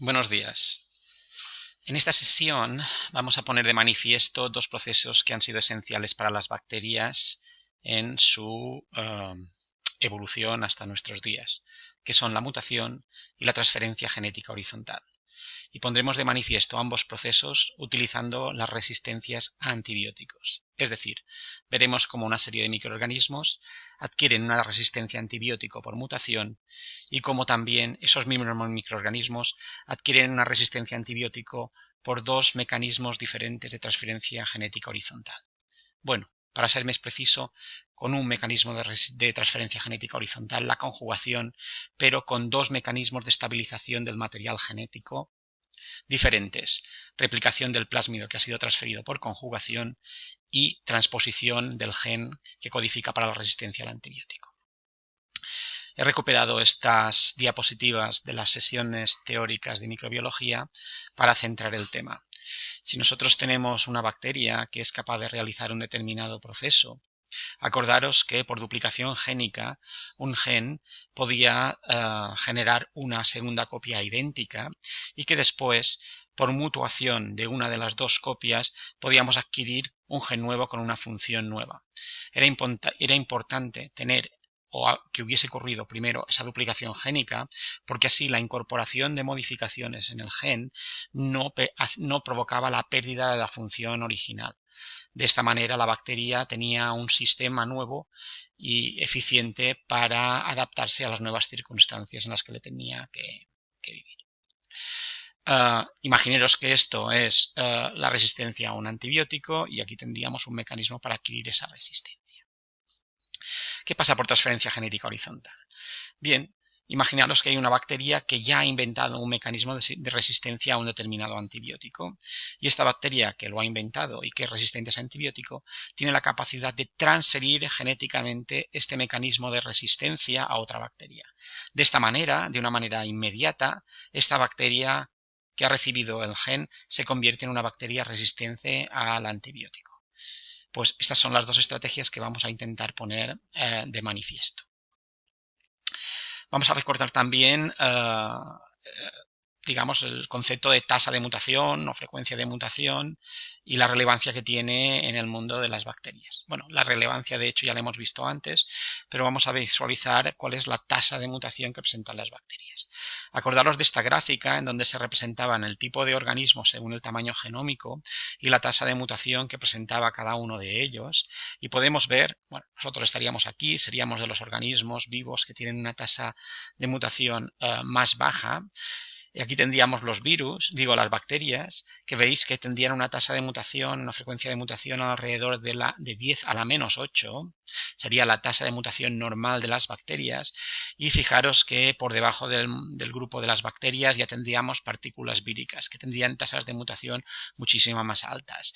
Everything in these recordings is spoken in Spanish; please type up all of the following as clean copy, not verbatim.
Buenos días. En esta sesión vamos a poner de manifiesto dos procesos que han sido esenciales para las bacterias en su evolución hasta nuestros días, que son la mutación y la transferencia genética horizontal. Y pondremos de manifiesto ambos procesos utilizando las resistencias a antibióticos. Es decir, veremos cómo una serie de microorganismos adquieren una resistencia a antibiótico por mutación y cómo también esos mismos microorganismos adquieren una resistencia a antibiótico por dos mecanismos diferentes de transferencia genética horizontal. Bueno, para ser más preciso, con un mecanismo de transferencia genética horizontal, la conjugación, pero con dos mecanismos de estabilización del material genético diferentes: replicación del plásmido que ha sido transferido por conjugación y transposición del gen que codifica para la resistencia al antibiótico. He recuperado estas diapositivas de las sesiones teóricas de microbiología para centrar el tema. Si nosotros tenemos una bacteria que es capaz de realizar un determinado proceso, acordaros que por duplicación génica un gen podía generar una segunda copia idéntica y que después, por mutuación de una de las dos copias, podíamos adquirir un gen nuevo con una función nueva. Era importante tener o que hubiese ocurrido primero esa duplicación génica, porque así la incorporación de modificaciones en el gen no provocaba la pérdida de la función original. De esta manera la bacteria tenía un sistema nuevo y eficiente para adaptarse a las nuevas circunstancias en las que le tenía que vivir. Imaginaros que esto es la resistencia a un antibiótico y aquí tendríamos un mecanismo para adquirir esa resistencia. ¿Qué pasa por transferencia genética horizontal? Bien, imaginaros que hay una bacteria que ya ha inventado un mecanismo de resistencia a un determinado antibiótico y esta bacteria que lo ha inventado y que es resistente a ese antibiótico tiene la capacidad de transferir genéticamente este mecanismo de resistencia a otra bacteria. De esta manera, de una manera inmediata, esta bacteria que ha recibido el gen se convierte en una bacteria resistente al antibiótico. Pues estas son las dos estrategias que vamos a intentar poner de manifiesto. Vamos a recordar también, digamos, el concepto de tasa de mutación o frecuencia de mutación y la relevancia que tiene en el mundo de las bacterias. Bueno, la relevancia de hecho ya la hemos visto antes, pero vamos a visualizar cuál es la tasa de mutación que presentan las bacterias. Acordaros de esta gráfica en donde se representaban el tipo de organismo según el tamaño genómico y la tasa de mutación que presentaba cada uno de ellos, y podemos ver, bueno, nosotros estaríamos aquí, seríamos de los organismos vivos que tienen una tasa de mutación más baja. Y aquí tendríamos los virus, digo las bacterias, que veis que tendrían una tasa de mutación, una frecuencia de mutación alrededor de 10 a la menos 8, sería la tasa de mutación normal de las bacterias, y fijaros que por debajo del grupo de las bacterias ya tendríamos partículas víricas, que tendrían tasas de mutación muchísimo más altas.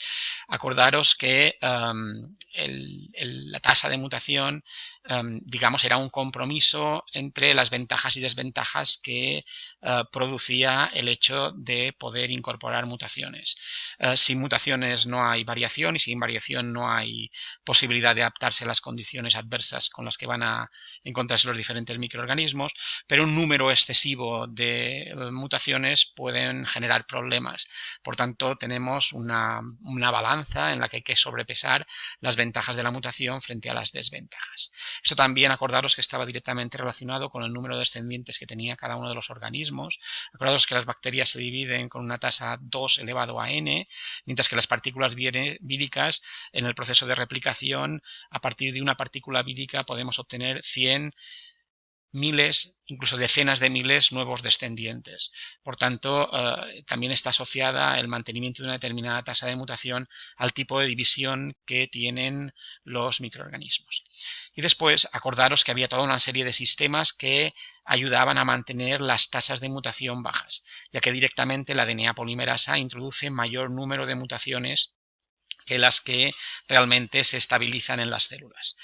Acordaros que la tasa de mutación, digamos, era un compromiso entre las ventajas y desventajas que producía el hecho de poder incorporar mutaciones. Sin mutaciones no hay variación y sin variación no hay posibilidad de adaptarse a las condiciones adversas con las que van a encontrarse los diferentes microorganismos, pero un número excesivo de mutaciones pueden generar problemas. Por tanto, tenemos una balanza en la que hay que sobrepesar las ventajas de la mutación frente a las desventajas. Esto también, acordaros que estaba directamente relacionado con el número de descendientes que tenía cada uno de los organismos. Acordaros que las bacterias se dividen con una tasa 2 elevado a n, mientras que las partículas víricas en el proceso de replicación, a partir de una partícula vírica podemos obtener 100, miles, incluso decenas de miles nuevos descendientes. Por tanto, también está asociada el mantenimiento de una determinada tasa de mutación al tipo de división que tienen los microorganismos. Y después, acordaros que había toda una serie de sistemas que ayudaban a mantener las tasas de mutación bajas, ya que directamente la DNA polimerasa introduce mayor número de mutaciones que las que realmente se estabilizan en las células.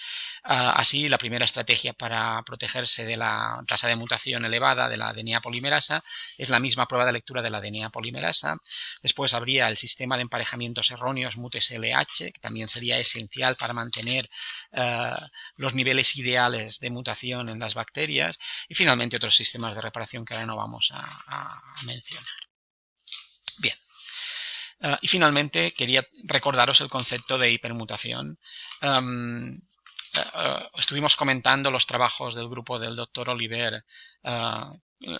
Así, la primera estrategia para protegerse de la tasa de mutación elevada de la DNA polimerasa es la misma prueba de lectura de la DNA polimerasa. Después habría el sistema de emparejamientos erróneos MUT-SLH, que también sería esencial para mantener los niveles ideales de mutación en las bacterias. Y finalmente otros sistemas de reparación que ahora no vamos a mencionar. Bien. Y finalmente quería recordaros el concepto de hipermutación. Estuvimos comentando los trabajos del grupo del doctor Oliver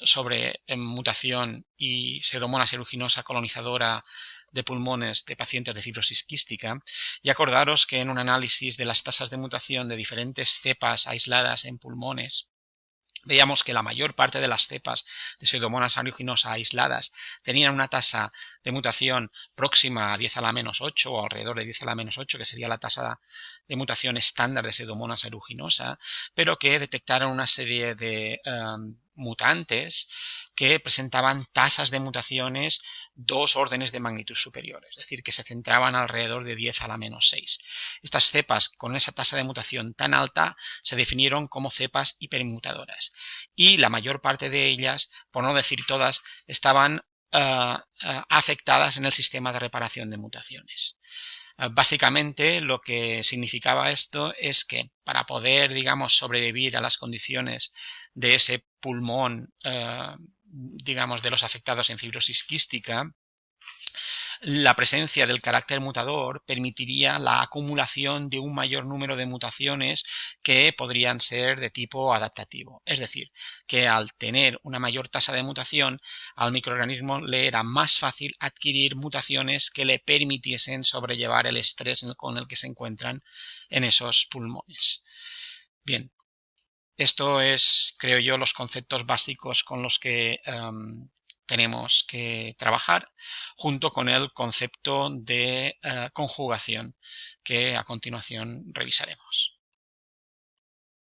sobre mutación y Pseudomonas aeruginosa colonizadora de pulmones de pacientes de fibrosis quística, y acordaros que en un análisis de las tasas de mutación de diferentes cepas aisladas en pulmones, veíamos que la mayor parte de las cepas de Pseudomonas aeruginosa aisladas tenían una tasa de mutación próxima a 10 a la menos 8 o alrededor de 10 a la menos 8, que sería la tasa de mutación estándar de Pseudomonas aeruginosa, pero que detectaron una serie de mutantes que presentaban tasas de mutaciones 2 órdenes de magnitud superiores, es decir, que se centraban alrededor de 10 a la menos 6. Estas cepas con esa tasa de mutación tan alta se definieron como cepas hipermutadoras, y la mayor parte de ellas, por no decir todas, estaban afectadas en el sistema de reparación de mutaciones. Básicamente lo que significaba esto es que para poder, digamos, sobrevivir a las condiciones de ese pulmón, digamos, de los afectados en fibrosis quística, la presencia del carácter mutador permitiría la acumulación de un mayor número de mutaciones que podrían ser de tipo adaptativo. Es decir, que al tener una mayor tasa de mutación, al microorganismo le era más fácil adquirir mutaciones que le permitiesen sobrellevar el estrés con el que se encuentran en esos pulmones. Bien, esto es, creo yo, los conceptos básicos con los que tenemos que trabajar, junto con el concepto de conjugación, que a continuación revisaremos.